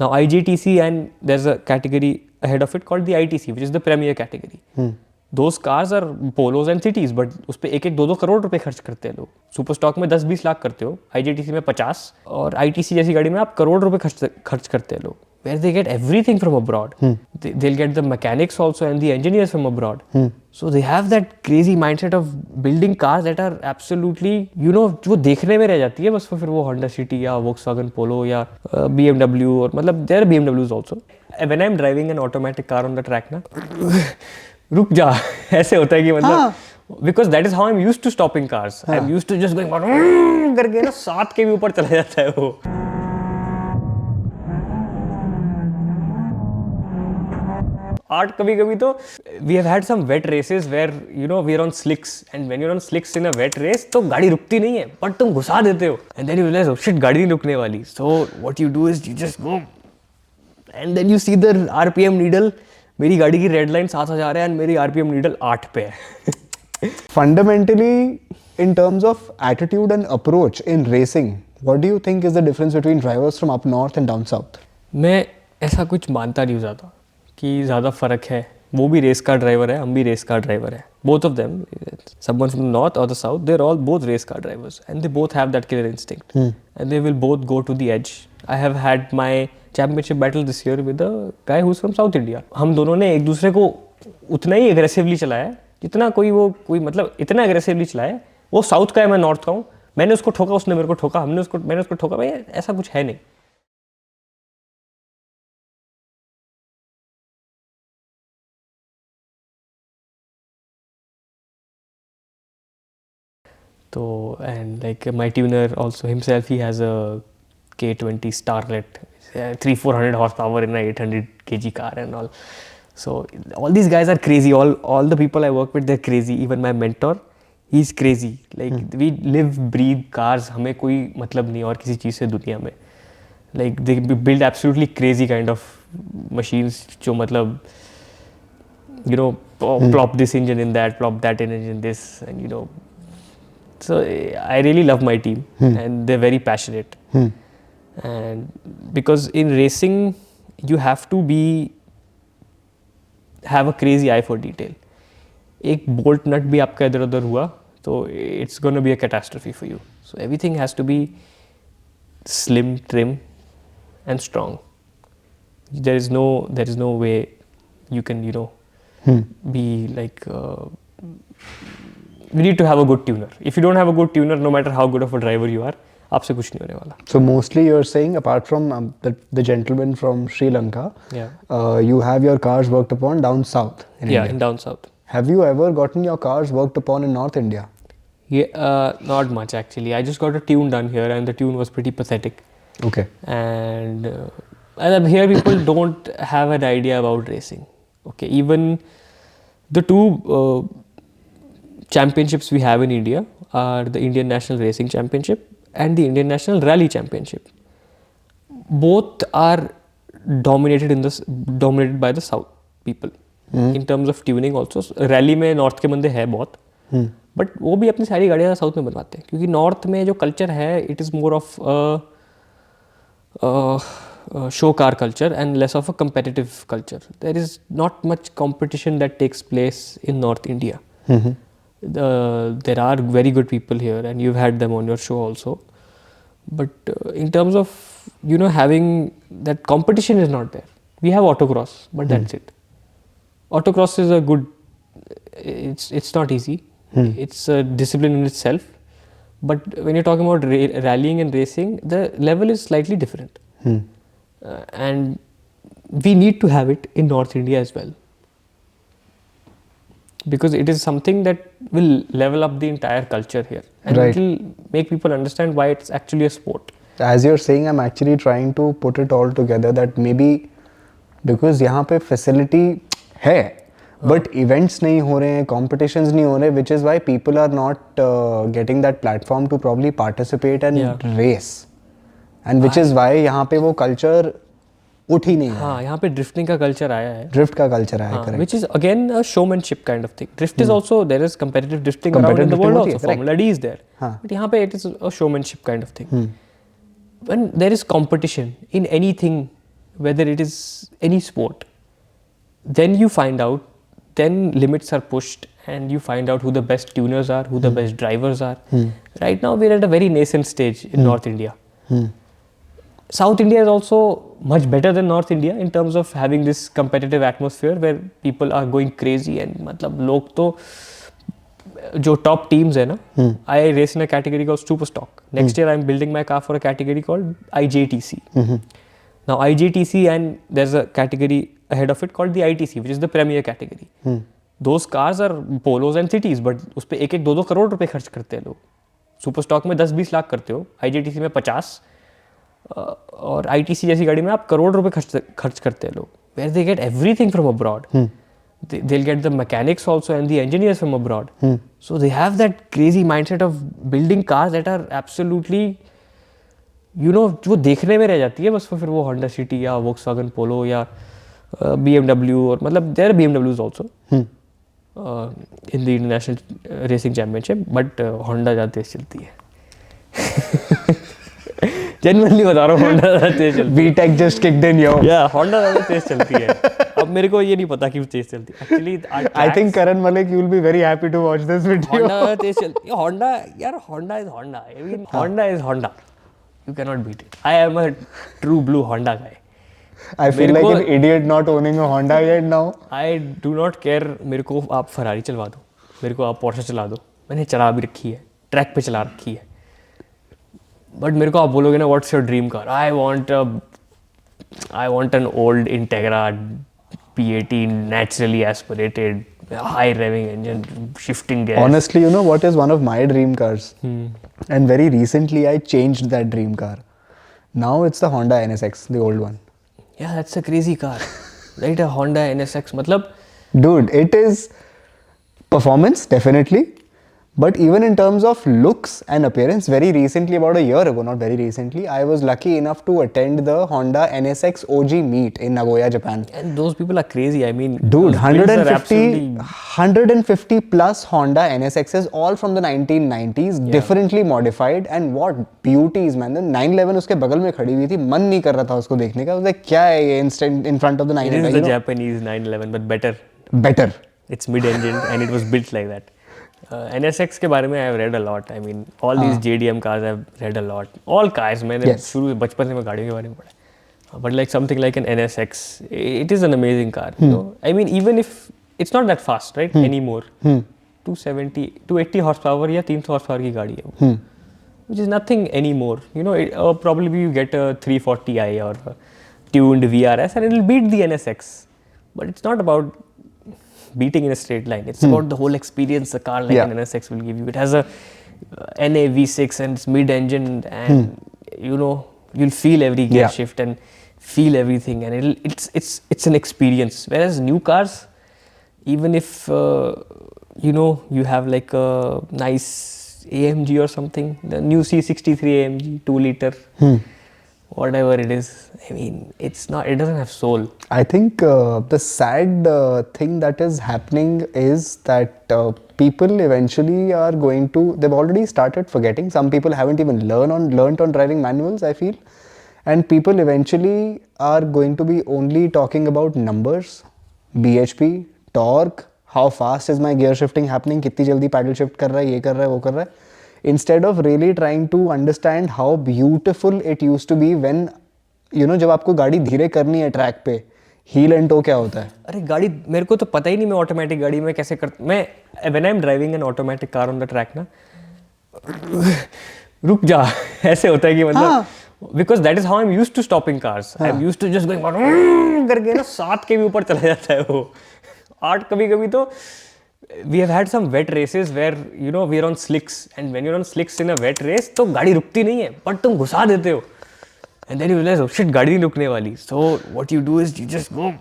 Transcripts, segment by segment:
Now IGTC, and there's a category ahead of it called the ITC, which is the premier category. Those cars are polos and cities, but उस पे 1-2 करोड़ रुपए खर्च करते हैं लोग. Super stock में 10-20 लाख करते हो, IGTC में 50, और ITC जैसी गाड़ी में आप करोड़ रुपए खर्च करते हैं लोग. Where they get everything from abroad. They'll get the mechanics also and the engineers from abroad. So they have that crazy mindset of building cars that are absolutely, you know, वो देखने में रह जाती है बस. फिर वो Honda City या Volkswagen Polo या BMW, और मतलब there are BMWs also. When I'm driving an automatic car on the track ना, रुक जा, ऐसे होता है कि मतलब, because that is how I'm used to stopping cars. I'm used to just going करके ना 7 के भी ऊपर चला जाता है वो. Art कभी-कभी तो we have had some wet races where, you know, we are on slicks, and when you're on slicks in a wet race तो गाड़ी रुकती नहीं है, but तुम घुसा देते हो, and then you realize, oh shit, गाड़ी नहीं रुकने वाली. So what you do is you just go, and then you see the RPM needle. मेरी गाड़ी की रेड लाइन 7000 है, and मेरी RPM needle 8 पे है. Fundamentally, in terms of attitude and approach in racing, what do you think is the difference between drivers from up north and down south? मैं ऐसा कुछ मानता नहीं ज़्यादा कि ज़्यादा फ़र्क है. वो भी रेस कार ड्राइवर है, हम भी रेस कार ड्राइवर है. Both of them, someone from the north or the south, they're all both race car drivers, and they both have that killer instinct, and they will both go to the edge. I have had my championship battle this year with a guy who's from South India. हम दोनों ने एक दूसरे को उतना ही aggressively चलाया जितना कोई मतलब इतना aggressively चलाया. वो साउथ का है, मैं नॉर्थ का हूँ. मैंने उसको ठोका, उसने मेरे को ठोका, मैंने उसको ठोका. भाई ऐसा कुछ है नहीं. So, and like my tuner also himself, he has a K20 Starlet, 300-400 horsepower in a 800 kg car and all. So all these guys are crazy. All the people I work with, they're crazy. Even my mentor, he's crazy. Like we live, breathe cars. हमें कोई मतलब नहीं और किसी चीज़ से दुनिया में. Like they build absolutely crazy kind of machines जो मतलब, you know, plop this engine in that, plop that engine in this, and you know. So I really love my team, and they're very passionate. And because in racing you have to have a crazy eye for detail. एक bolt nut भी आपका इधर उधर हुआ तो it's going to be a catastrophe for you. So everything has to be slim, trim, and strong. There is no way you can, you know, be like. You need to have a good tuner. If you don't have a good tuner, no matter how good of a driver you are, आपसे कुछ नहीं होने वाला. So mostly you're saying, apart from the gentleman from Sri Lanka, you have your cars worked upon down south. In down south. Have you ever gotten your cars worked upon in North India? Yeah, not much actually. I just got a tune done here, and the tune was pretty pathetic. Okay. And here people don't have an idea about racing. Okay, even the two championships we have in India are the Indian National Racing Championship and the Indian National Rally Championship. Both are dominated by the South people in terms of tuning also. Rally में North के बंदे हैं बहुत, but वो भी अपनी सारी गाड़ियाँ South में बनवाते हैं क्योंकि North में जो culture है, it is more of show car culture and less of a competitive culture. There is not much competition that takes place in North India. There are very good people here, and you've had them on your show also. But in terms of, you know, having that competition is not there. We have autocross, but that's it. Autocross is a good. It's not easy. It's a discipline in itself. But when you're talking about rallying and racing, the level is slightly different. And we need to have it in North India as well. Because it is something that will level up the entire culture here. And it will make people understand why it's actually a sport. As you're saying, I'm actually trying to put it all together that maybe because यहाँ पे facility है, but events नहीं हो रहे हैं, competitions नहीं हो रहे, which is why people are not getting that platform to probably participate and race. And which is why यहाँ पे वो culture उठ ही नहीं है. हाँ, यहाँ पे drifting का culture आया है. Drift का culture आया है, correct. Which is again a showmanship kind of thing. Drift is also, there is competitive drifting around in the world also. Formula D is there. But यहाँ पे it is a showmanship kind of thing. When there is competition in anything whether it is any sport, then you find out, then limits are pushed and you find out who the best tuners are, who the best drivers are. Right now we're at a very nascent stage in North India. South India is also much better than North India in terms of having this competitive atmosphere where people are going crazy and मतलब लोग तो जो top teams है ना, I race in a category called super stock. Next year I'm building my car for a category called IJTC. Now IJTC, and there's a category ahead of it called the ITC, which is the premier category. Those cars are polos and cities, but उस पे 1-2 करोड़ रुपए खर्च करते हैं लोग. Super stock में 10-20 लाख करते हो, IJTC में 50, और ITC जैसी गाड़ी में आप करोड़ रुपए खर्च करते हैं लोग. Where they get everything from abroad. They'll get the mechanics also and the engineers from abroad. So they have that crazy mindset of building cars that are absolutely, you know, जो देखने में रह जाती है बस फिर वो Honda City या Volkswagen Polo या BMW, और मतलब there are BMWs also in the international racing championship, but Honda ज़्यादा तेज चलती है. Genuinely बता रहा हूँ, Honda ज़्यादा तेज चलती है. VTEC just kicked in, yo. Yeah, Honda ज़्यादा तेज चलती है. अब मेरे को ये नहीं पता कि वो तेज चलती है. Actually, I think Karan Malik, you will be very happy to watch this video. Honda ज़्यादा तेज चलती है. Honda, यार Honda is Honda. I mean, Honda is Honda. You cannot beat it. I am a true blue Honda guy. I feel like an idiot not owning a Honda yet now. I do not care. मेरे को आप Ferrari चलवा दो, मेरे को आप Porsche चला दो. मैंने चला भी रखी है, ट्रैक पे चला रखी है. बट मेरे को आप बोलोगे ना, what's your dream car? I want an old Integra P18 naturally aspirated, high revving engine, shifting gears. Honestly, you know what is one of my dream cars? And very recently I changed that dream car. Now it's the Honda NSX, the old one. Yeah, that's a crazy car. Right, a Honda NSX. मतलब Dude, it is performance, definitely. But even in terms of looks and appearance, very recently, about a year ago, not very recently, I was lucky enough to attend the Honda NSX OG meet in Nagoya, Japan. And those people are crazy. I mean, dude, 150 plus Honda NSXs, all from the 1990s, differently modified. And what beauties, man. The 911 उसके बगल में खड़ी हुई थी, मन नहीं कर रहा था उसको देखने का. I was like, क्या है ये instant in front of the 911? It is the Japanese 911, but better. Better. It's mid-engine and it was built like that. NSX के बारे में I have read a lot. I mean, all these JDM cars I have read a lot. All cars, मैंने शुरू बचपन से मैं गाड़ियों के बारे में पढ़ा. But like something like an NSX, it is an amazing car. You know? I mean, even if it's not that fast, right, anymore. 280 horsepower या 300 horsepower की गाड़ी है वो. Which is nothing anymore. You know, probably you get a 340i or a tuned VRS and it will beat the NSX. But it's not about beating in a straight line. It's about the whole experience a car like an NSX will give you. It has a NA V6 and it's mid-engine, and you know, you'll feel every gear shift and feel everything, and it's an experience. Whereas new cars, even if you know, you have like a nice AMG or something, the new C63 AMG 2 liter, whatever it is, I mean, it doesn't have soul. I think the sad thing that is happening is that people eventually are going to, they've already started forgetting. Some people haven't even learned on driving manuals, I feel. And people eventually are going to be only talking about numbers, BHP, torque, how fast is my gear shifting happening, कितनी जल्दी paddle shift कर रहा है, ये कर रहा है, वो कर रहा है. Instead of really trying to understand how beautiful it used to be when, you know, जब आपको गाड़ी धीरे करनी है ट्रैक पे, heel and toe क्या होता है? अरे गाड़ी मेरे को तो पता ही नहीं मैं ऑटोमेटिक गाड़ी में कैसे करता. मैं when I'm driving an automatic car on the track ना, रुक जा, ऐसे होता है कि मतलब because that is how I'm used to stopping cars. I'm used to just going करके ना 7 के भी ऊपर चला जाता है वो. 8 कभी-कभी तो we have had some wet races where, you know, we are on slicks, and when you're on slicks in a wet race तो गाड़ी रुकती नहीं है, but तुम घुसा देते हो, and then you realize, oh shit, गाड़ी नहीं रुकने वाली. So what you do is you just go,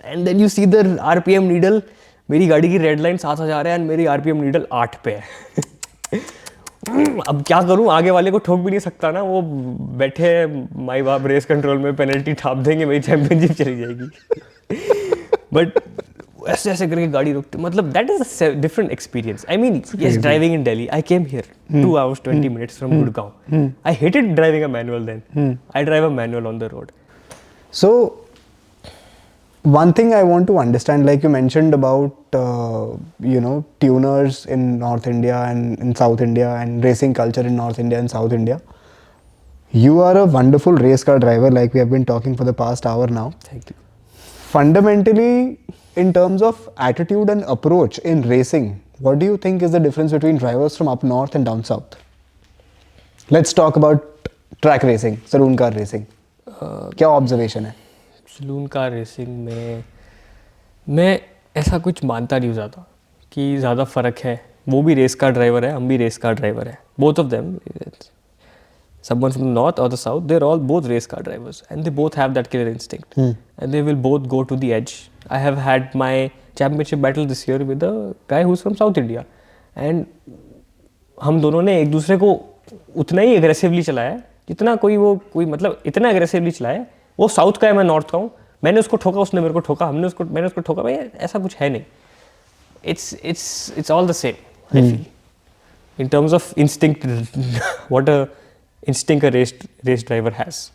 and then you see the RPM needle. मेरी गाड़ी की रेड लाइन 7000 है and मेरी RPM needle 8 पे है. अब क्या करूं, आगे वाले को ठोक भी नहीं सकता ना, वो बैठे माई बाप रेस कंट्रोल में पेनल्टी ठाप देंगे, मेरी चैंपियनशिप चली जाएगी. बट ऐसे ऐसे करके गाड़ी रुकती, मतलब that is a different experience. I mean, yes, driving in Delhi, I came here 2 hours 20 minutes from Gurgaon. I hated driving a manual then. I drive a manual on the road. So one thing I want to understand, like you mentioned about tuners in North India and in South India, and racing culture in North India and South India. You are a wonderful race car driver, like we have been talking for the past hour now. Thank you. Fundamentally, in terms of attitude and approach in racing, what do you think is the difference between drivers from up north and down south? Let's talk about track racing, saloon car racing. क्या observation है? Salon car racing में मैं ऐसा कुछ मानता नहीं हूँ ज़्यादा कि ज़्यादा फ़र्क है. वो भी रेस कार ड्राइवर है, हम भी रेस कार ड्राइवर है. Both of them, someone from the north or the south, they're all both race car drivers and they both have that killer instinct and they will both go to the edge. I have had my championship battle this year with a guy who's from South India and हम दोनों ने एक दूसरे को उतना ही aggressively चलाया जितना कोई मतलब इतना aggressively चलाया. वो साउथ का है, मैं नॉर्थ का हूँ. मैंने उसको ठोका, उसने मेरे को ठोका, मैंने उसको ठोका. भाई ऐसा कुछ है नहीं. It's all the same, I feel. In terms of instinct, what a instinct a race driver has.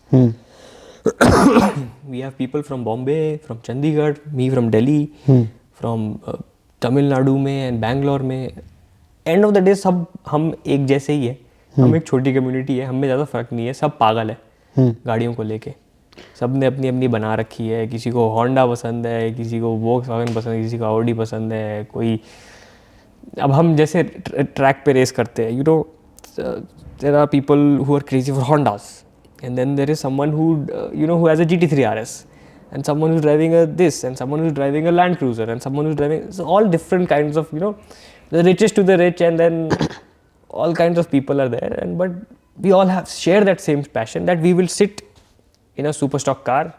We have people from Bombay, from Chandigarh, me from Delhi, from Tamil Nadu में and Bangalore में. End of the day सब हम एक जैसे ही है. हम एक छोटी कम्युनिटी है, हम में ज़्यादा फर्क नहीं है. सब पागल है गाड़ियों को लेके. सब ने अपनी अपनी बना रखी है. किसी को होंडा पसंद है, किसी को वोक्सवैगन पसंद है, किसी को ऑडी पसंद है. कोई अब हम जैसे ट्रैक पे रेस करते हैं, there are people who are crazy for Hondas, and then there is someone who who has a GT3 RS, and someone who's driving a this, and someone who's driving a Land Cruiser, and someone who's driving, so all different kinds of the richest to the rich, and then all kinds of people are there, and but we all share that same passion that we will sit in a super stock car,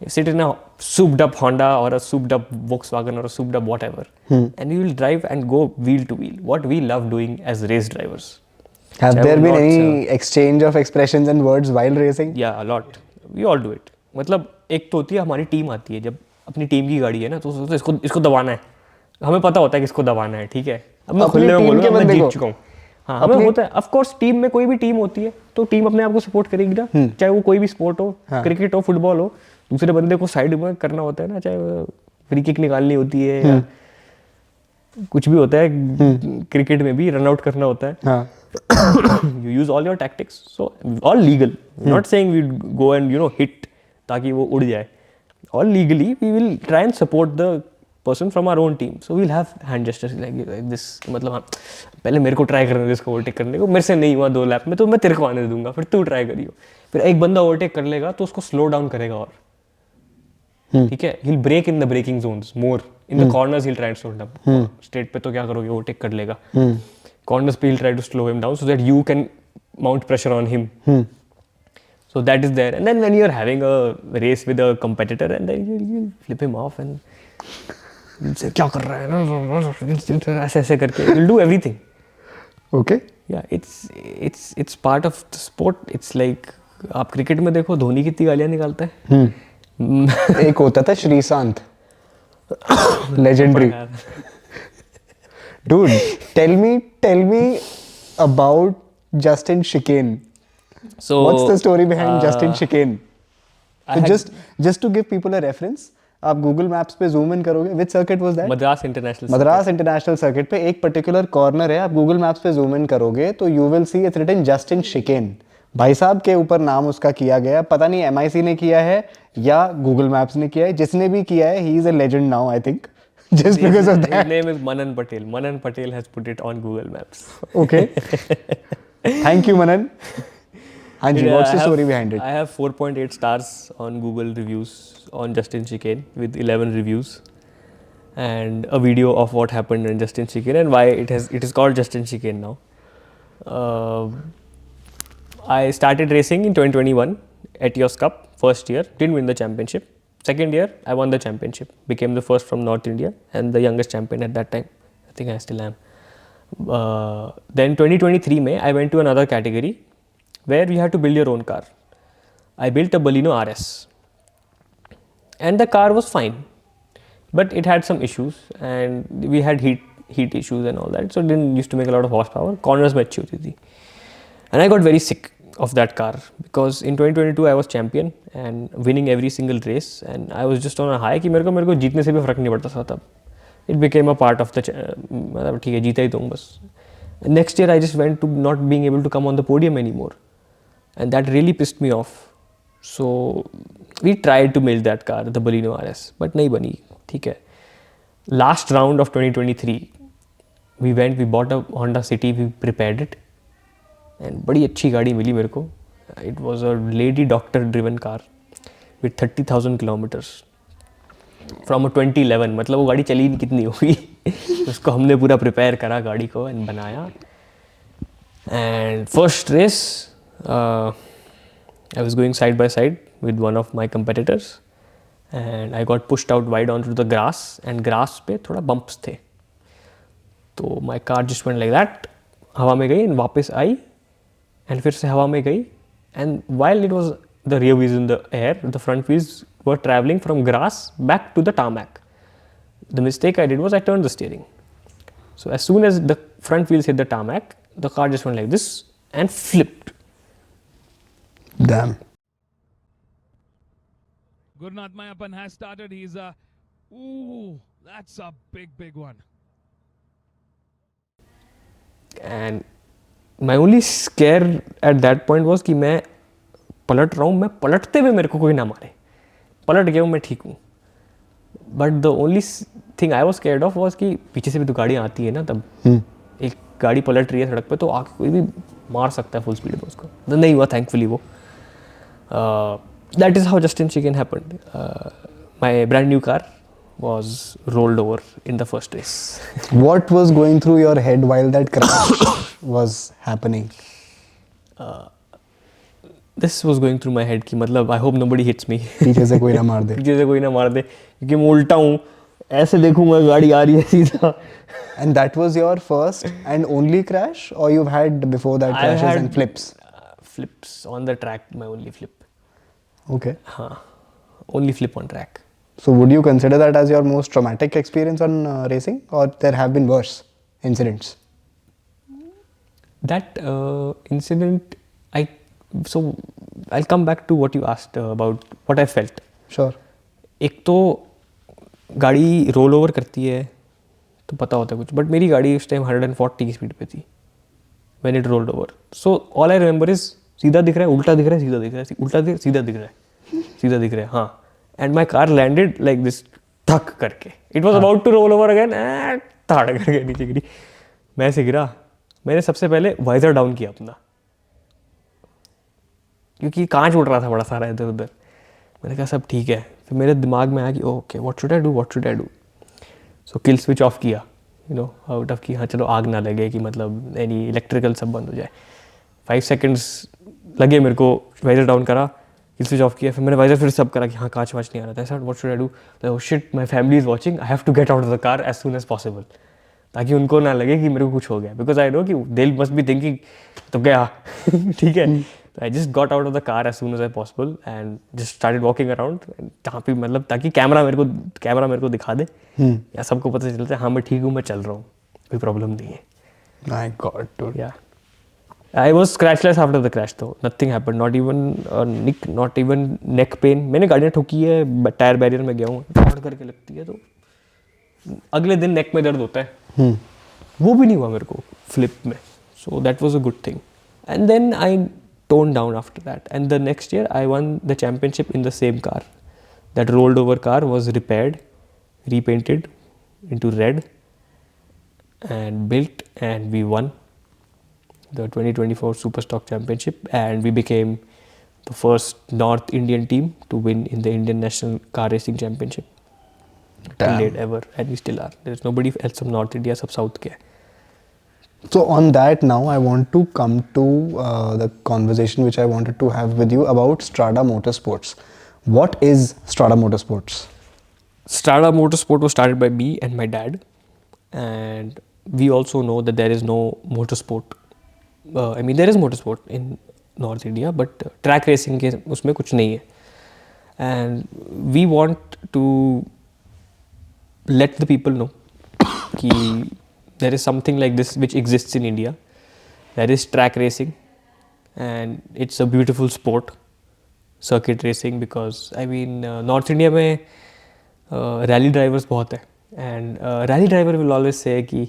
sit in a souped up Honda or a souped up Volkswagen or a souped up whatever, and we will drive and go wheel to wheel. What we love doing as race drivers. Have there been any exchange of expressions and words while racing? Yeah, a lot. We all do it. मतलब एक तो होती है हमारी team आती है, जब अपनी टीम की गाड़ी है ना, तो इसको दबाना है. हमें पता होता है कि इसको दबाना है, ठीक है. अब मैं खुले में बोलूँगा, मैं जीत चुका हूँ. हाँ, हमें होता है. ऑफ कोर्स टीम में कोई भी टीम होती है तो टीम अपने आप को सपोर्ट करेगी ना, चाहे वो कोई भी स्पोर्ट हो, क्रिकेट हो, फुटबॉल हो. दूसरे बंदे को साइड में करना होता है ना, चाहे फ्री किक निकालनी होती है या कुछ भी होता है. क्रिकेट में भी रन आउट करना होता है. You use all your tactics, so all legal. Not saying we go and hit ताकि वो उड़ जाए. All legally we will try and support the person from our own team. So we'll have hand gestures like this. मतलब हाँ, पहले मेरे को try करने दे इसको ओवरटेक करने को. मेरे से नहीं हुआ 2 लैप में तो मैं तेरे को आने दूंगा, फिर तू ट्राई करियो. फिर एक बंदा ओवरटेक कर लेगा तो उसको स्लो डाउन करेगा और ठीक है. He'll break in the braking zones more. In the corners he'll try and slow down. Straight पे तो क्या करोगे, ओवरटेक कर लेगा. Corners he'll try to slow him down so that you can mount pressure on him. So that is there. And then when you're having a race with a competitor, and then you'll flip him off and you'll say क्या कर रहा है, ऐसे करके you'll do everything. Okay. Yeah, it's part of the sport. It's like आप cricket में देखो धोनी कितनी गालियाँ निकालता है. एक होता था Sreesanth, legendary. Dude, tell me about Justin Chicane. So what's the story behind Justin Chicane? So just to give people a reference, आप Google Maps पे zoom in करोगे. Which circuit was that? Madras International. Madras International Circuit पे एक particular corner है. आप Google Maps पे zoom in करोगे तो you will see it's written Justin Chicane. भाई साहब के ऊपर नाम उसका किया गया. पता नहीं MIC ने किया है या Google Maps ने किया है. जिसने भी किया है, he is a legend now, I think. Just because of that. His name is Manan Patel. Manan Patel has put it on Google Maps. Okay. Thank you, Manan. Hanji, what's the story behind it? I have 4.8 stars on Google reviews on Justin Chicane with 11 reviews and a video of what happened in Justin Chicane and why it is called Justin Chicane now. I started racing in 2021 at Etios Cup, first year, didn't win the championship. Second year, I won the championship, became the first from North India and the youngest champion at that time. I think I still am. Then 2023 May, I went to another category where you had to build your own car. I built a Baleno RS and the car was fine, but it had some issues and we had heat issues and all that, so it didn't used to make a lot of horsepower. Corners में अच्छी होती थी and I got very sick of that car, because in 2022 I was champion and winning every single race, and I was just on a high कि मेरे को जीतने से भी फर्क नहीं पड़ता था तब. It became a part of the मतलब ठीक है जीता ही तो हूँ बस. Next year I just went to not being able to come on the podium anymore, and that really pissed me off. So we tried to milk that car, the Baleno RS, but नहीं बनी. ठीक है. Last round of 2023 we bought a Honda City, we prepared it, and बड़ी अच्छी गाड़ी मिली मेरे को. It was a lady doctor driven car with 30,000 kilometers from a 2011. मतलब वो गाड़ी चली भी कितनी होगी. उसको हमने पूरा प्रिपेयर करा गाड़ी को एंड बनाया. And first race I was going side by side with one of my competitors and I got pushed out wide onto the grass, and grass पे थोड़ा bumps थे. तो my car just went like that, हवा में गई, वापस आई and फिर से हवा में गई, and while it was the rear wheels in the air, the front wheels were traveling from grass back to the tarmac. The mistake I did was I turned the steering. So as soon as the front wheels hit the tarmac, the car just went like this and flipped. Damn. Gurnath Mayappan has started. He's ooh, that's a big one. And my only scare at that point was कि मैं पलट रहा हूँ, मैं पलटते हुए मेरे को कोई ना मारे. पलट गया हूँ, मैं ठीक हूँ. But the only thing I was scared of was कि पीछे से भी तो गाड़ी आती है ना तब. एक गाड़ी पलट रही है सड़क पे तो आके कोई भी मार सकता है फुल स्पीड पे उसको. तो नहीं हुआ थैंकफुली वो. That is how Justin Singh happened. My brand new car was rolled over in the first race. What was going through your head while that crash was happening? This was going through my head कि मतलब I hope nobody hits me. पीछे से कोई ना मार दे. पीछे से कोई ना मार दे क्योंकि मैं उल्टा हूँ, ऐसे देखूंगा गाड़ी आ रही है सीधा. And that was your first and only crash, or you've had before that crashes and flips? Flips on the track, my only flip. Okay. हाँ, only flip on track. So would you consider that as your most traumatic experience on racing, or there have been worse incidents? That incident, so I'll come back to what you asked about what I felt. Sure. एक तो गाड़ी roll over करती है तो पता होता है कुछ, बट मेरी गाड़ी उस टाइम 140 की स्पीड पे थी when it rolled over. So all I remember is सीधा दिख रहा है, उल्टा दिख रहा है, सीधा दिख रहा है, उल्टा दिख सीधा दिख रहा है, सीधा दिख रहा है. हाँ. And my car landed like this, थक करके. It was about to roll over again, ताड़ करके नीचे गिरी. मैं ऐसे गिरा. मैंने सबसे पहले वाइजर डाउन किया अपना, क्योंकि कांच उड़ रहा था बड़ा सारा इधर उधर. मैंने कहा सब ठीक है. फिर मेरे दिमाग में आया कि okay what should I do. So kill switch off किया, आउट ऑफ की. हाँ चलो आग ना लगे कि मतलब एनी इलेक्ट्रिकल सब बंद हो जाए. 5 सेकेंड्स लगे मेरे को. वाइजर डाउन करा, किल स्विच ऑफ किया, फिर मैंने वाइजर फिर सब करा कि हाँ कांच वाच नहीं आ रहा था. ऐसा what should I do. Oh shit, my family is watching, I have to get out of the car as soon as possible, ताकि उनको ना लगे कि मेरे को कुछ हो गया. बिकॉज आई नो कि दे मस्ट बी थिंकिंग तो गया. ठीक है. I just got out of the car as soon as possible and just started walking around. जहाँ पे मतलब ताकि कैमरा मेरे को दिखा दे या सबको पता चलता है हाँ मैं ठीक हूँ, मैं चल रहा हूँ, कोई प्रॉब्लम नहीं है. My God, dude. Yeah. I was scratchless after the crash though. Nothing happened. Not even a nick, not even neck pain. मैंने गाड़ियाँ ठोकी है, टायर बैरियर में गया हूँ, फाड़ करके लगती है तो अगले दिन नेक में दर्द होता है. वो भी नहीं हुआ मेरे को फ्लिप में. So that was a good thing. And then I toned down after that, and the next year I won the championship in the same car. That rolled over car was repaired, repainted into red and built, and we won the 2024 Superstock Championship, and we became the first North Indian team to win in the Indian National Car Racing Championship till date ever, and we still are. There is nobody else from North India, सब South के. So on that now I want to come to the conversation which I wanted to have with you about Strada Motorsports. What is Strada Motorsports? Strada Motorsport was started by me and my dad, and we also know that there is no motorsport. I mean there is motorsport in North India, but track racing के उसमें कुछ नहीं है. And we want to let the people know कि there is something like this which exists in India. There is track racing, and it's a beautiful sport, circuit racing, because I mean North India में rally drivers बहुत है, and rally driver will always say कि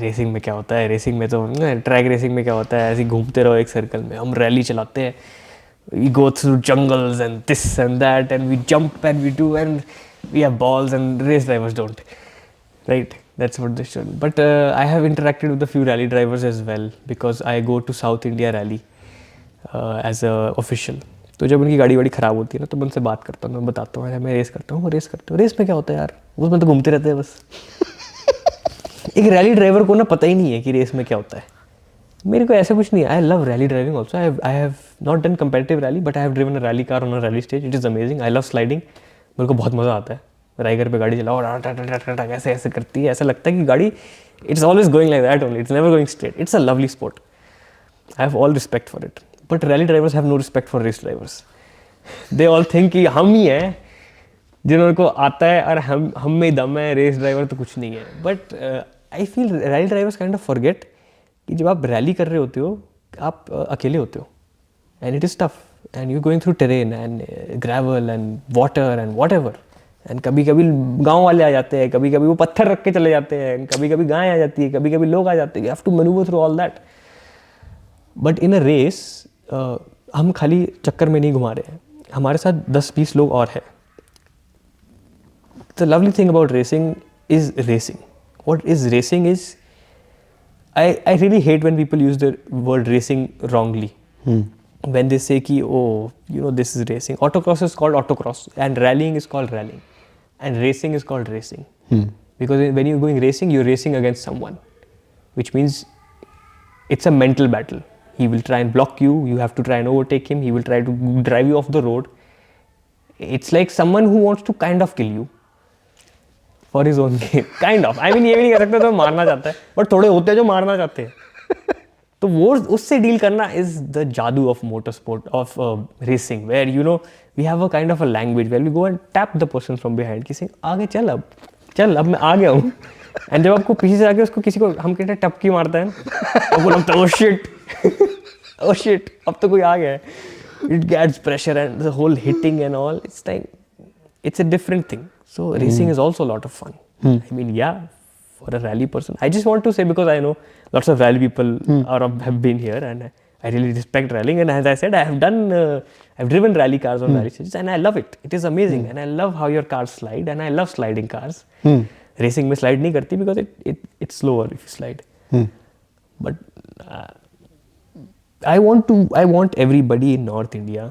racing में क्या होता है, racing में तो ट्रैक रेसिंग में क्या होता है, ऐसे घूमते रहो एक सर्कल में, हम रैली चलाते हैं, we go through jungles and this and that and we jump and we do and we have balls and race drivers don't, right? That's what they should. But I have interacted with a few rally drivers as well because I go to South India rally as a official. तो जब उनकी गाड़ी वाड़ी ख़राब होती है ना तो मैं उनसे बात करता हूँ, मैं बताता हूँ मैं रेस करता हूँ, वो रेस करते हो, रेस में क्या होता है यार, उसमें तो घूमते रहते हैं बस। एक रैली ड्राइवर को ना पता ही नहीं है कि रेस में क्या होता है। मेरे को ऐसा कुछ नहीं है। I love rally driving also. I have not done competitive rally but I have driven a rally car on a rally stage. It is amazing. I love sliding. मेरे को बहुत मज़ा आता है। राइगर पे गाड़ी चलाओ और ऐसे ऐसे करती है, ऐसा लगता है कि गाड़ी it's always going like that only, it's never going straight. It's a lovely sport. I have all respect for it. But rally drivers have no respect for race drivers. They all think कि हम ही हैं जिन्होंने को आता है और हम में दम है, रेस ड्राइवर तो कुछ नहीं है। But I feel rally drivers kind of forget कि जब आप रैली कर रहे होते हो आप अकेले होते हो and it is tough and you going through terrain and gravel and water and what ever and कभी कभी गाँव वाले आ जाते हैं, कभी कभी वो पत्थर रख के चले जाते हैं, कभी कभी गाय आ जाती है, कभी कभी लोग आ जाते हैं। You have to manoeuvre through all that. But in a race हम खाली चक्कर में नहीं घुमा रहे हैं, हमारे साथ 10-20 लोग और हैं। The lovely thing about racing is racing. What is racing is, I really hate when people use the word racing wrongly. When they say ki, oh, you know, this is racing. Autocross is called autocross and rallying is called rallying and racing is called racing. Because when you're going racing, you're racing against someone, which means it's a mental battle. He will try and block you. You have to try and overtake him. He will try to drive you off the road. It's like someone who wants to kind of kill you. For his own game kind of. I mean ये भी नहीं कह सकते तो मारना चाहता है, but थोड़े होते हैं जो मारना चाहते हैं। तो वो उससे डील करना इज द जादू of motor sport, of racing, where you know we have a kind of a language where we go and tap the person from behind कि आगे चल अब मैं आ गया हूँ। एंड जब आपको पीछे से आके उसको किसी को हम कहते हैं टपकी मारता है ना, तो वो लगता है ओ शिट अब तो कोई आ गया है। It gets pressure and the whole hitting and all, it's like it's a different thing. So racing is also a lot of fun. I mean, yeah, for a rally person, I just want to say, because I know lots of rally people have been here, and I really respect rallying. And as I said, I've driven rally cars on rally stages, and I love it. It is amazing, and I love how your cars slide, and I love sliding cars. Racing में slide नहीं करती because it's slower if you slide. But I want everybody in North India,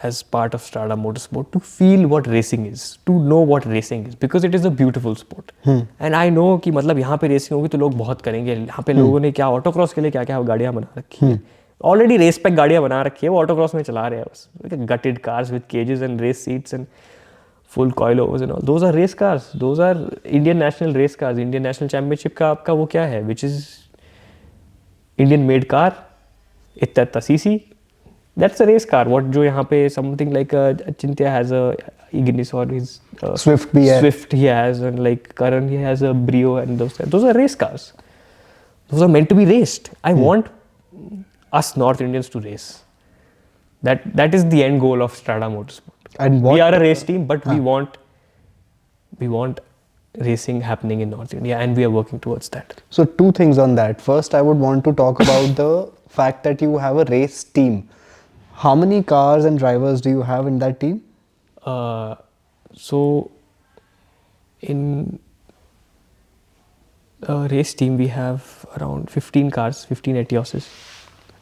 as part of Strada Motorsport, to feel what racing is, to know what racing is, because it is a beautiful sport. And I know कि मतलब यहाँ पे racing होगी तो लोग बहुत करेंगे। यहाँ पे लोगों ने क्या ऑटोक्रॉस के लिए क्या क्या गाड़ियाँ बना रखी है, ऑलरेडी रेस पैक गाड़ियाँ बना रखी है, वो ऑटोक्रॉस में चला रहे हैं बस। Gutted cars with cages and race seats and full coilovers and all, those are race cars, those are Indian national race cars. Indian national championship का आपका वो क्या है, which is Indian made car, इतना CC, that's a race car. What जो यहाँ पे something like Chintya has a Ignis or his Swift भी है, Swift he has, and like Karan he has a Brio, and those are race cars. Those are meant to be raced. I want us North Indians to race. That is the end goal of Strada Motorsport. And we are a race team, but we want racing happening in North India, and we are working towards that. So two things on that. First, I would want to talk about the fact that you have a race team. How many cars and drivers do you have in that team? So in a race team we have around 15 cars, 15 Etioses.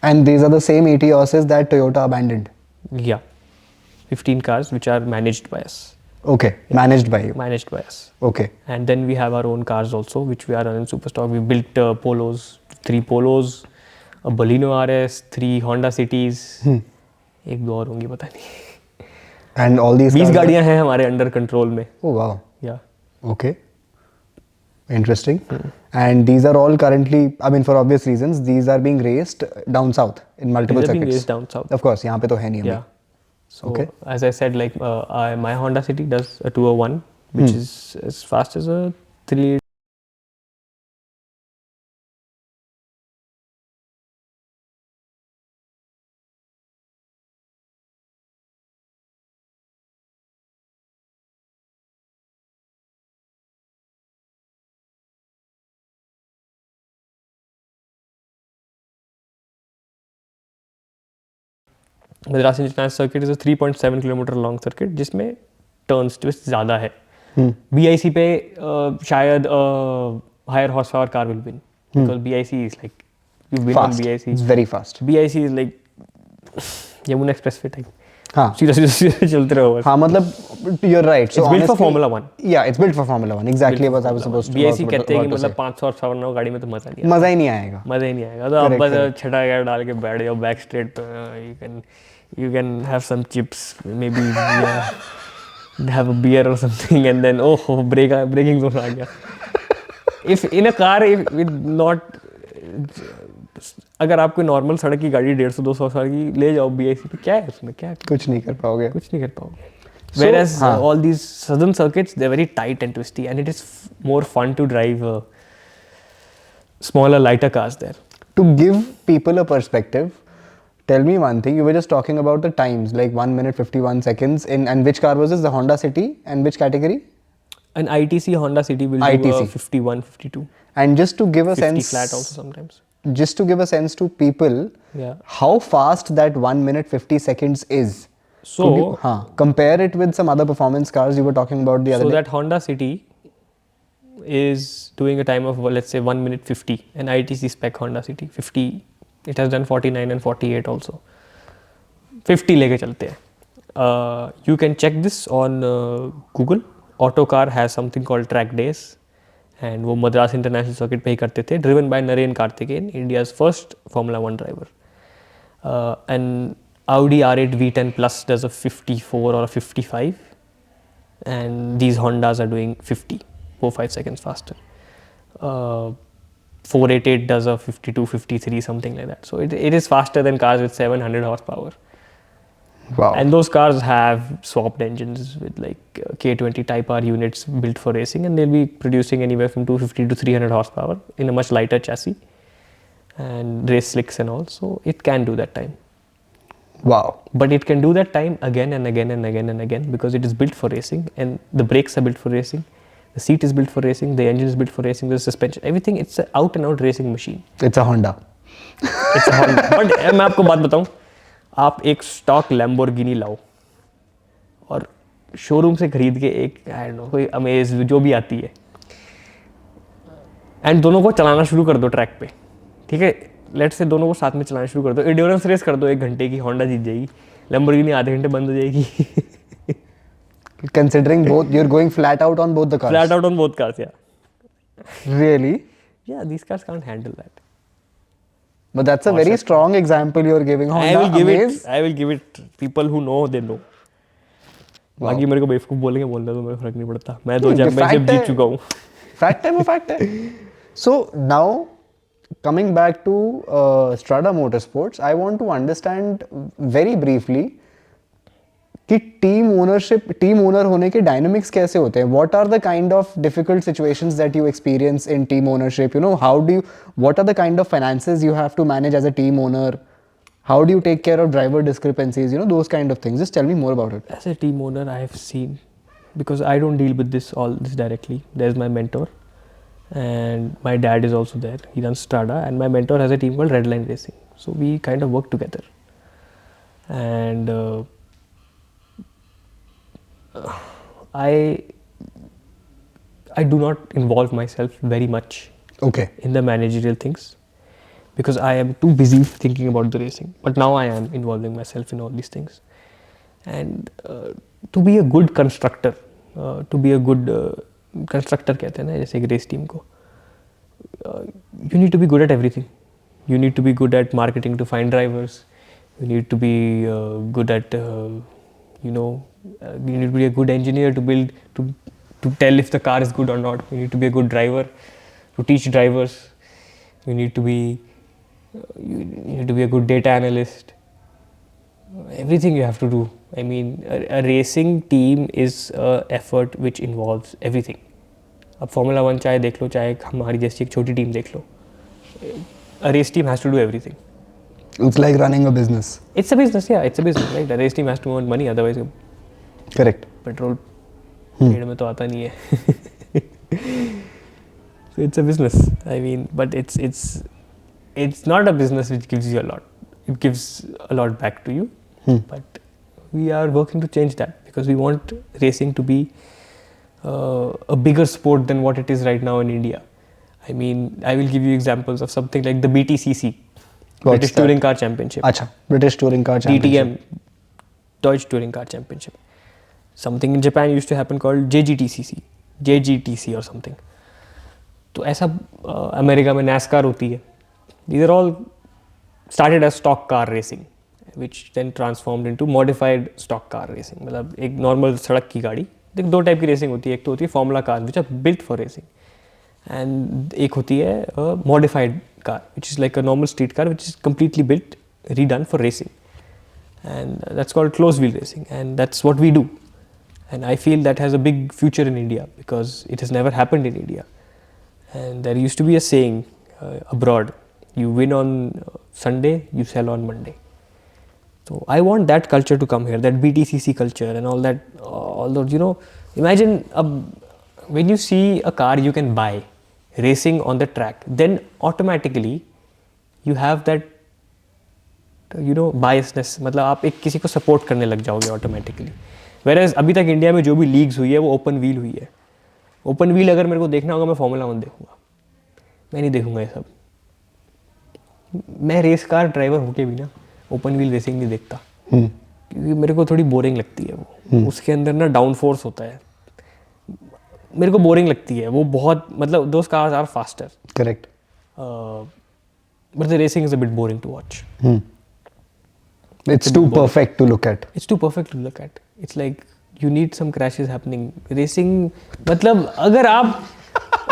And these are the same Etioses that Toyota abandoned? Yeah, 15 cars which are managed by us. Okay, managed by you. Managed by us. Okay. And then we have our own cars also, which we are running Superstock. We built Polos, 3 Polos, a Baleno RS, 3 Honda Cities. एक दो और होंगी पता नहीं। And all these 20 गाड़ियां हैं हमारे under control में। Oh wow. Yeah. Okay. Interesting. And these are all currently, I mean, for obvious reasons, these are being raced down south in multiple These are circuits. being raced down south. Of course, यहाँ पे तो है नहीं अभी. Yeah. So as I said, like my Honda City does a 201, which is as fast as a 3 Madras international circuit is a 3.7 kilometre long circuit जिसमें turns twists ज़्यादा है. BIC पे शायद higher horse power car will win because BIC is like you win on Fast. BIC. It's very fast. BIC is like Yamuna express way type. हाँ. सीधा चलते रहो बस. हाँ मतलब you're right. So It's built for honestly- Formula 1. Yeah, it's built for Formula 1. Exactly what I was supposed to. BIC कहते हैं कि about to मतलब say. 500 हॉर्स पावर ना हो गाड़ी में तो मजा नहीं मजा ही नहीं आएगा. मजा ही नहीं आएगा. तो आप Correct, बस correct. छठा गियर डाल के बैठ जाओ बैक स्ट्रेट पे. You can have some chips, maybe have a beer or something, and then braking zone आ गया. If in a car, if with not अगर आप कोई नॉर्मल सड़क की गाड़ी 150-200 साल की ले जाओ BIC पे क्या है उसमें क्या कुछ नहीं कर पाओगे. कुछ नहीं कर पाओगे. Whereas हाँ. all these southern circuits, they're very tight and twisty, and it is more fun to drive smaller, lighter cars there. To give people a perspective, tell me one thing. You were just talking about the times, like 1 minute 51 seconds. And which car was this? The Honda City, and which category? An ITC Honda City will do ITC. 51, 52, And just to give a 50 sense, flat also sometimes. just to give a sense to people, Yeah. how fast that 1 minute 50 seconds is. So, Could you, compare it with some other performance cars you were talking about the other so day. that Honda City is doing a time of, well, let's say 1 minute 50. An ITC spec Honda City 50. It has done 49 and 48 also. 50 लेके चलते हैं. You can check this on Google. Autocar has something called track days, and वो Madras international circuit पे ही करते थे. Driven by Naren Karthikeyan, India's first Formula 1 driver. And Audi R8 V10 Plus does a 54 or a 55, and these Hondas are doing 50, 4-5 seconds faster. 488 does a 52, 53, something like that. So it is faster than cars with 700 horsepower. Wow. And those cars have swapped engines with like K20 Type R units built for racing, and they'll be producing anywhere from 250 to 300 horsepower in a much lighter chassis and race slicks and all. So it can do that time. Wow. But it can do that time again and again and again and again because it is built for racing, and the brakes are built for racing, the seat is built for racing, the engine is built for racing, the suspension, everything. It's an out and out racing machine. It's a Honda. It's a Honda. But मैं आपको बात बताऊं, आप एक stock Lamborghini लाओ और showroom से खरीद के एक आई डोंट नो कोई अमेज जो भी आती है, एंड दोनों को चलाना शुरू कर दो ट्रैक पे. ठीक है, लेट से दोनों को साथ में चलाना शुरू कर दो. एंड्योरेंस रेस कर दो 1 घंटे की, होंडा जीत जाएगी. लैम्बोर्गिनी आधे घंटे बंद हो जाएगी. Considering both, you're going flat out on both the cars. Flat out on both cars, yeah. Really? Yeah, these cars can't handle that. But that's a very strong example you're giving. Honda I Amaze. will give it. People who know, they know. बाकी मेरे को बेवकूफ बोलेंगे, बोलने तो मेरे को फर्क नहीं पड़ता. मैं 2 चैंपियनशिप जीत चुका हूँ. Fact है वो fact है. So now coming back to Strada Motorsports, I want to understand very briefly कि टीम ओनर होने के डायनामिक्स कैसे होते हैं. What are the kind of difficult situations that you experience in team ownership. You know, how do you, what are the kind of finances you have to manage as a team owner. How do you take care of driver discrepancies, you know, those kind of things. Just tell me more about it. As a team owner, I have seen, because I don't deal with all this directly. There's my mentor, and my dad is also there. He runs Strada, and my mentor has a team called Redline Racing. So we kind of work together. And I do not involve myself very much Okay. in the managerial things, because I am too busy thinking about the racing. But now I am involving myself in all these things. And to be a good constructor, constructor कहते हैं ना, जैसे एक race team को, you need to be good at everything. You need to be good at marketing to find drivers. You need to be good at, you need to be a good engineer to build, to tell if the car is good or not. You need to be a good driver to teach drivers. You need to be a good data analyst. Everything you have to do. I mean, a racing team is an effort which involves everything. अब Formula 1 चाहे देख लो, चाहे हमारी जैसी एक छोटी team देख लो. A race team has to do everything. It's like running a business. It's a business, yeah. It's a business, right? A race team has to earn money, otherwise Correct. Petrol पेड़ में तो आता नहीं है. So it's a business. I mean, but it's not a business which gives you a lot. It gives a lot back to you. But we are working to change that because we want racing to be a bigger sport than what it is right now in India. I mean, I will give you examples of something like the BTCC, British that? Touring Car Championship. Acha, British Touring Car Championship. DTM, Deutsche Touring Car Championship. Something in Japan used to happen called JGTC or something. तो ऐसा America में NASCAR होती है. These are all started as stock car racing, which then transformed into modified stock car racing. मतलब एक normal सड़क की गाड़ी, देख दो टाइप की रेसिंग होती है. एक तो होती है formula car which are built for racing, and एक होती है modified car which is like a normal street car which is completely built ridden for racing, and that's called close wheel racing, and that's what we do. And I feel that has a big future in India because it has never happened in India. And there used to be a saying abroad, you win on Sunday, you sell on Monday. So I want that culture to come here, that BTCC culture and all that, all those, you know, imagine when you see a car you can buy racing on the track, then automatically you have that, you know, biasness. मतलब आप एक किसी को support करने लग जाओगे automatically. Whereas अभी तक इंडिया में जो भी लीग्स हुई है वो ओपन व्हील हुई है. ओपन व्हील अगर मेरे को देखना होगा मैं फार्मूला 1 देखूंगा, मैं नहीं देखूंगा ये सब. मैं रेस कार ड्राइवर होके भी ना ओपन व्हील रेसिंग नहीं देखता क्योंकि मेरे को थोड़ी बोरिंग लगती है वो. उसके अंदर ना डाउन फोर्स होता है, मेरे को बोरिंग लगती है वो बहुत. मतलब those cars are faster, correct, but the racing is a bit boring to watch. It's too perfect to look at. It's too perfect to look at. It's like you need some crashes happening. Racing, मतलब अगर आप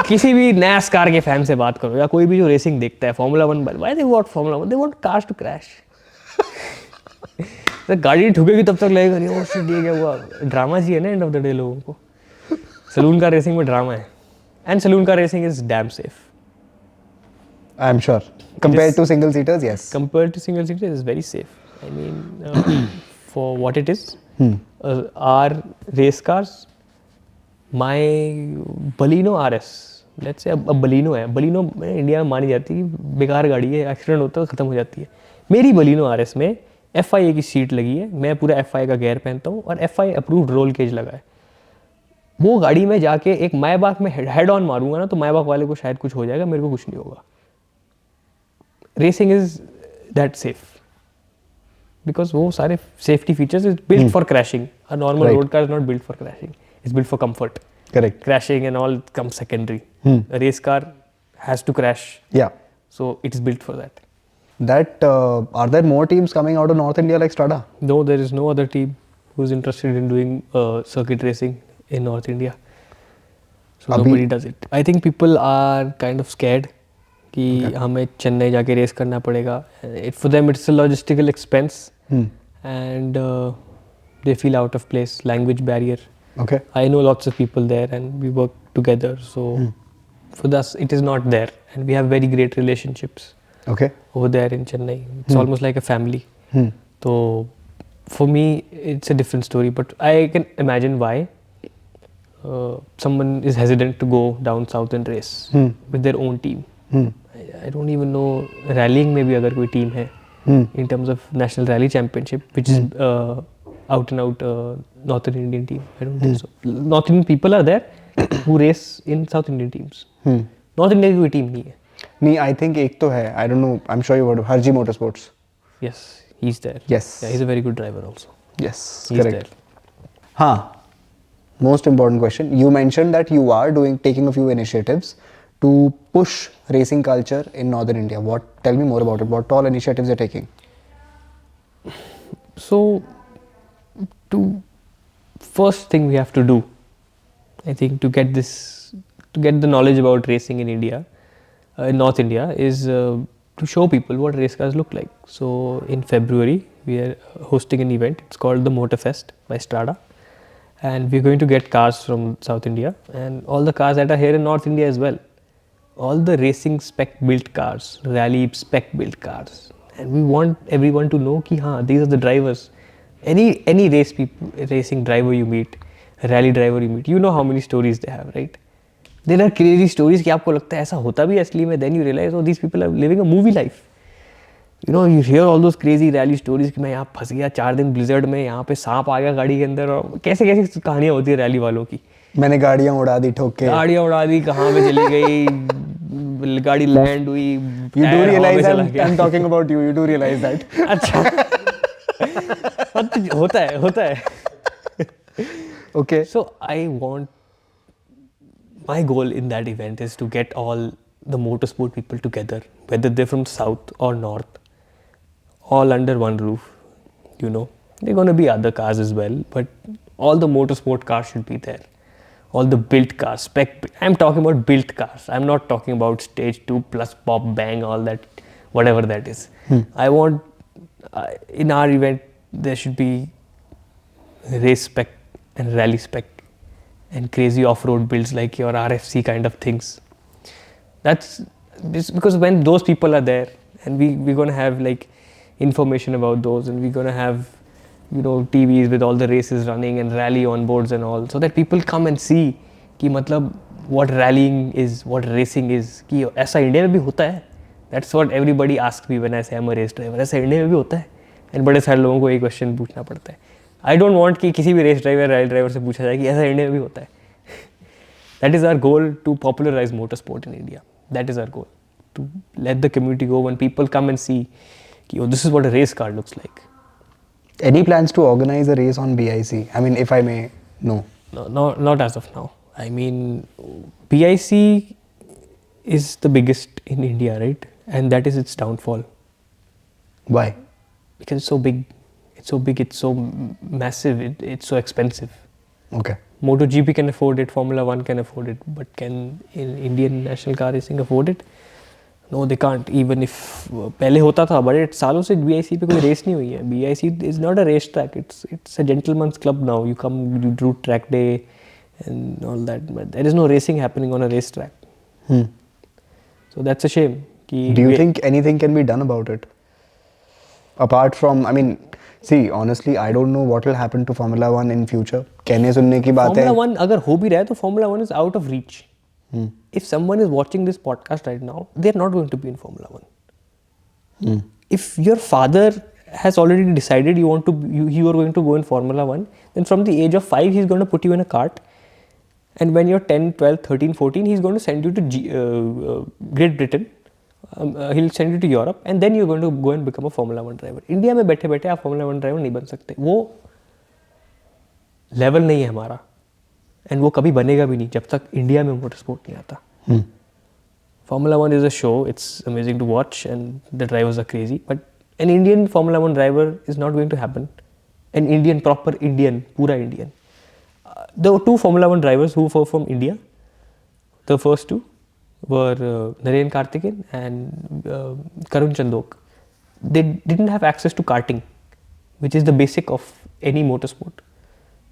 किसी भी NASCAR के fan से बात करो या कोई भी जो रेसिंग देखता है Formula 1, why they want Formula 1? They want cars to crash. तो गाड़ी ठुकेगी तब तक लगेगा नहीं वो शिट ये क्या हुआ. ड्रामा चाहिए ना एंड ऑफ द डे लोगों को. सलून का रेसिंग में ड्रामा है, एंड सलून का racing is damn safe. I'm sure. Compared to single seaters, yes. Compared to single seaters, it's very safe. I mean, for what it is, our race cars, my Baleno RS, let's say अब Baleno है. Baleno में India में मानी जाती है बेकार गाड़ी है, एक्सीडेंट होता है ख़त्म हो जाती है. मेरी Baleno RS में FIA की सीट लगी है, मैं पूरा FIA का गेयर पहनता हूँ और FIA अप्रूव्ड रोल केज लगा है. वो गाड़ी में जाके एक मायबाग में हेड ऑन मारूंगा ना तो मायबाग वाले को शायद कुछ हो जाएगा, मेरे को कुछ नहीं होगा. Racing is that safe because वो सारे safety features is built for crashing. A normal road car is not built for crashing. It's built for comfort. Correct. Crashing and all comes secondary. A race car has to crash. Yeah. So it is built for that. Are there more teams coming out of North India like Strada? No, there is no other team who is interested in doing circuit racing in North India. So nobody does it. I think people are kind of scared कि हमें चेन्नई जाके race करना पड़ेगा. For them it's a logistical expense. And they feel out of place, language barrier. Okay. I know lots of people there and we work together, so for us it is not there, and we have very great relationships. Okay. Over there in Chennai, it's almost like a family. So for me it's a different story, but I can imagine why someone is hesitant to go down south and race with their own team. I don't even know rallying में भी अगर कोई team है in terms of national rally championship, which is out and out Northern Indian team. I don't think so. North Indian people are there who race in South Indian teams. North India की कोई team नहीं है. नहीं, I think एक तो है. I don't know. I'm sure you heard of Harji Motorsports. Yes, he's there. Yes. Yeah, he's a very good driver also. Yes, He's correct. there. हाँ. Most important question. You mentioned that you are taking a few initiatives to push racing culture in Northern India. Tell me more about it. What all initiatives you're taking? So, first thing we have to do, I think, to get the knowledge about racing in India, in North India, is to show people what race cars look like. So, in February, we are hosting an event. It's called the Motorfest by Strada, and we're going to get cars from South India and all the cars that are here in North India as well. All the racing spec built cars, rally spec built cars, and we want everyone to know कि हाँ, these are the drivers. Any racing driver you meet, rally driver you meet, you know how many stories they have, right? There are crazy stories कि आपको लगता है ऐसा होता भी है असली में. Then you realize, oh, these people are living a movie life. You know, you hear all those crazy rally stories कि मैं यहाँ फंस गया 4 दिन blizzard में, यहाँ पे सांप आ गया गाड़ी के अंदर, और कैसे कैसे कहानियाँ होती है रैली वालों की. मैंने गाड़ियाँ उड़ा दी ठोक के. गाड़ियाँ उड़ा दी, कहाँ पे चली गई, गाड़ी लैंड हुई, You do टायर हवा में realize चला गया. I'm talking about you. You do realize that. अच्छा. होता है. Okay. So I want, my goal in that event is to get all the motorsport people together, whether they're from south or north, all under one roof. You know, there are going to be other cars as well, but all the motorsport cars should be there. All the built cars, I'm talking about built cars. I'm not talking about stage 2 plus pop bang, all that, whatever that is. I want, in our event, there should be race spec and rally spec and crazy off-road builds like your RFC kind of things. That's because when those people are there, and we're going to have like information about those, and we're going to have, you know, TVs with all the races running and rally on boards and all, so that people come and see कि मतलब what rallying is, what racing is, कि ऐसा India में भी होता है. That's what everybody asks me when I say I'm a race driver. ऐसा India में भी होता है. And बड़े सारे लोगों को एक क्वेश्चन पूछना पड़ता है. I don't want कि किसी भी रेस ड्राइवर रैली ड्राइवर से पूछा जाए कि ऐसा इंडिया में भी होता है. That is our goal, to popularize motorsport in India. That is our goal, to let the community go when people come and see कि oh, this is what a race car looks like. Any plans to organize a race on BIC? I mean, if I may know. No, not as of now. I mean, BIC is the biggest in India, right? And that is its downfall. Why? Because it's so big. It's so massive, it's so expensive. Okay. MotoGP can afford it, Formula 1 can afford it, but can Indian national car racing afford it? No, they can't. Even if पहले होता था, बड़े सालों से BIC पे कोई race नहीं हुई है. BIC is not a racetrack. It's a gentleman's club now. You come, you do track day and all that, but there is no racing happening on a racetrack. So that's a shame. Do you think anything can be done about it? Apart from, I mean, see, honestly, I don't know what will happen to Formula 1 in future. कहने सुनने की बात है. Formula 1 अगर हो भी रहा है तो Formula 1 is out of reach. If someone is watching this podcast right now, they're not going to be in Formula 1. If your father has already decided you are going to go in Formula 1, then from the age of 5 he's going to put you in a cart, and when you're 10, 12, 13, 14, he's going to send you to Great Britain. He'll send you to Europe, and then you're going to go and become a Formula 1 driver. India में बैठे बैठे आप Formula 1 driver नहीं बन सकते. वो level नहीं है हमारा, एंड वो कभी बनेगा भी नहीं जब तक इंडिया में मोटर स्पोर्ट नहीं आता. Formula 1 is a show. It's amazing to watch, and the drivers are crazy. But an Indian Formula 1 driver is not going to happen. An Indian, proper Indian, pura Indian. The two Formula 1 drivers who were from India, the first two were Naren Karthikeyan and Karun Chandok. They didn't have access to karting, which is the basic of any motorsport.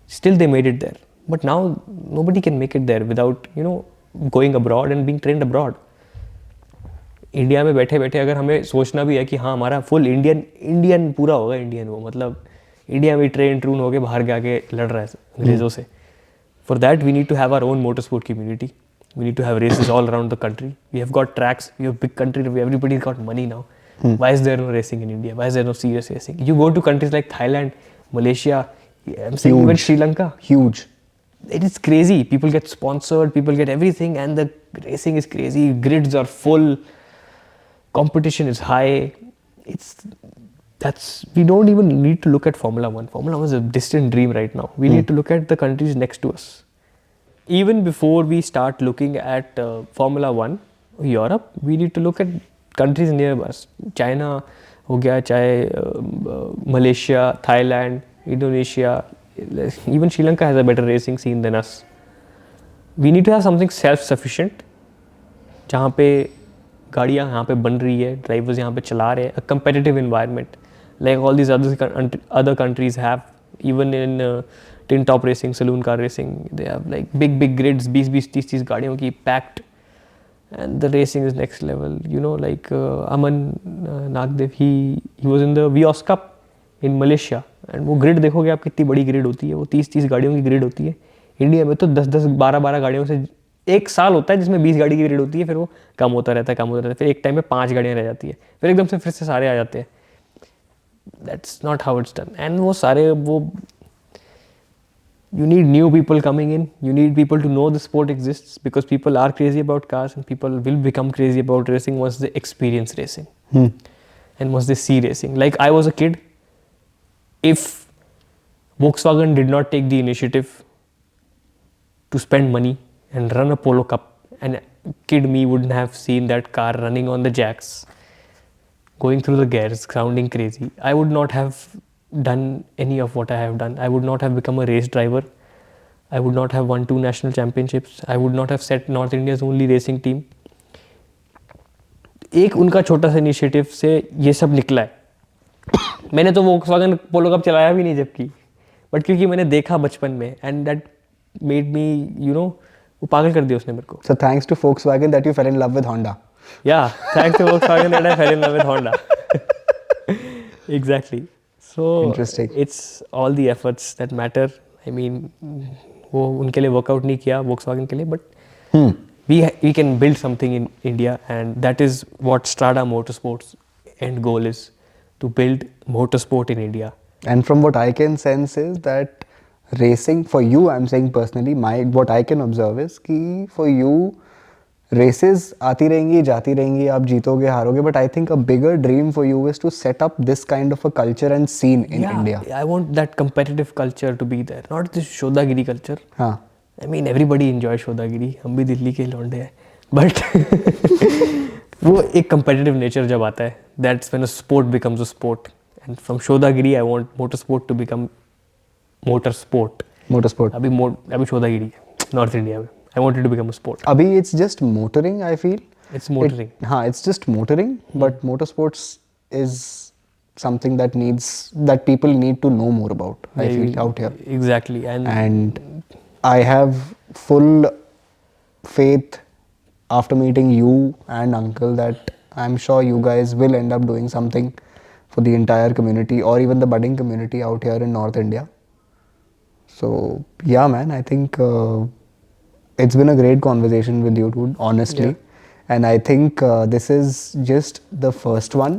Still they made it there. But now nobody can make it there without, you know, going abroad and being trained abroad. India में बैठे बैठे अगर हमें सोचना भी है कि हाँ हमारा फुल इंडियन पूरा होगा, इंडियन वो मतलब इंडिया में ट्रून होके बाहर के आके लड़ रहा है अंग्रेज़ों से. For that we need to have our own motor sport community. We need to have races all around the country. We have got tracks. We have big country. Everybody's got money now. Why is there no racing in India? Why is there no serious racing? You go to countries like Thailand, Malaysia, I'm saying even Sri Lanka. Huge. It is crazy. People get sponsored. People get everything, and the racing is crazy. Grids are full. Competition is high. We don't even need to look at Formula 1. Formula 1 is a distant dream right now. We need to look at the countries next to us. Even before we start looking at Formula 1, Europe, we need to look at countries near us. China हो गया, चाहे Malaysia, Thailand, Indonesia, even Sri Lanka has a better racing scene than us. We need to have something self-sufficient, जहाँ पे गाड़ियाँ यहाँ पे बन रही है, drivers यहाँ पे चला रहे हैं, a competitive environment like all these other countries have. Even in tin top racing, saloon car racing, they have like big grids, 20-30 गाड़ियों की packed, and the racing is next level. You know, like Aman Nagdev, he was in the Vios Cup in Malaysia, and वो grid देखोगे आप कितनी बड़ी grid होती है, वो 30 गाड़ियों की grid होती है. इंडिया में तो 10-12 गाड़ियों से एक साल होता है जिसमें 20 गाड़ी की रेड होती है, फिर वो कम होता रहता है, फिर एक टाइम पे 5 गाड़ियाँ रह जाती है, फिर एकदम से फिर से सारे आ जाते हैं. That's not how it's done. And वो सारे वो you need new people coming in, you need people to know the sport exists, because people are crazy about cars and people will become crazy about racing once they experience racing and once they see racing. Like I was a kid, if Volkswagen did not take the initiative to spend money and run a Polo Cup, and kid me wouldn't have seen that car running on the jacks, going through the gears, sounding crazy. I would not have done any of what I have done. I would not have become a race driver. I would not have won 2 national championships. I would not have set North India's only racing team. एक उनका छोटा सा initiative से ये सब निकला है. मैंने तो Volkswagen पोलो कप चलाया भी नहीं जबकि, बट क्योंकि मैंने देखा बचपन में, एंड दैट मेड मी वो पागल कर दिया उसने मेरे को. So thanks to Volkswagen that you fell in love with Honda. Yeah, thanks to Volkswagen that I fell in love with Honda. Exactly. So Interesting. it's all the efforts that matter. I mean, वो उनके लिए workout नहीं किया Volkswagen के लिए, but we can build something in India, and that is what Strada Motorsports end goal is, to build motorsport in India. And from what I can sense is that racing for you, I'm saying personally, what I can observe is कि for you races आती रहेंगी जाती रहेंगी, आप जीतोगे हारोगे, but I think a bigger dream for you is to set up this kind of a culture and scene in India. I want that competitive culture to be there, not this शोदागिरी culture. हाँ. I mean, everybody enjoys शोदागिरी, हम भी दिल्ली के लौंडे हैं, but वो एक competitive nature जब आता है, that's when a sport becomes a sport. And from शोदागिरी, I want motorsport to become motorsport. अभी शोदागिरी है नॉर्थ इंडिया में. I want it to become a sport. अभी it's just motoring, I feel. It's motoring. It's just motoring, but motorsports is something that people need to know more about, I feel, out here. Exactly. And I have full faith after meeting you and Uncle that I'm sure you guys will end up doing something for the entire community, or even the budding community out here in North India. So yeah, man, I think it's been a great conversation with you, dude, honestly. Yeah. And I think this is just the first one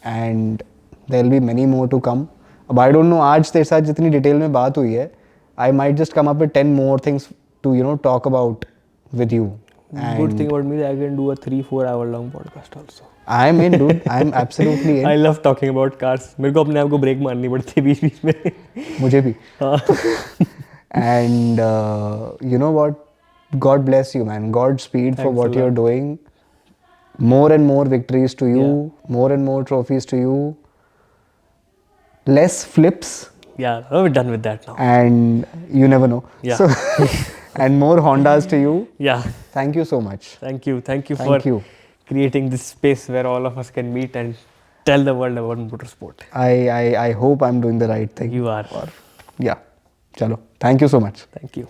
and there'll be many more to come. अब I don't know, आज तेरे साथ जितनी detail में बात हुई है, I might just come up with 10 more things to talk about with you. And good thing about me is I can do a 3-4 hour long podcast also. I'm in, dude. I'm absolutely in. I love talking about cars. मेरे को अपने आप को break मारनी पड़ती है बीच में. मुझे भी. And you know what? God bless you, man. Godspeed for what you're doing. More and more victories to you. Yeah. More and more trophies to you. Less flips. Yeah, we're done with that now. And you never know. Yeah. So, and more Hondas to you. Yeah. Thank you so much. Thank you for creating this space where all of us can meet and tell the world about motorsport. I hope I'm doing the right thing. You are. Yeah. Chalo. Thank you so much. Thank you.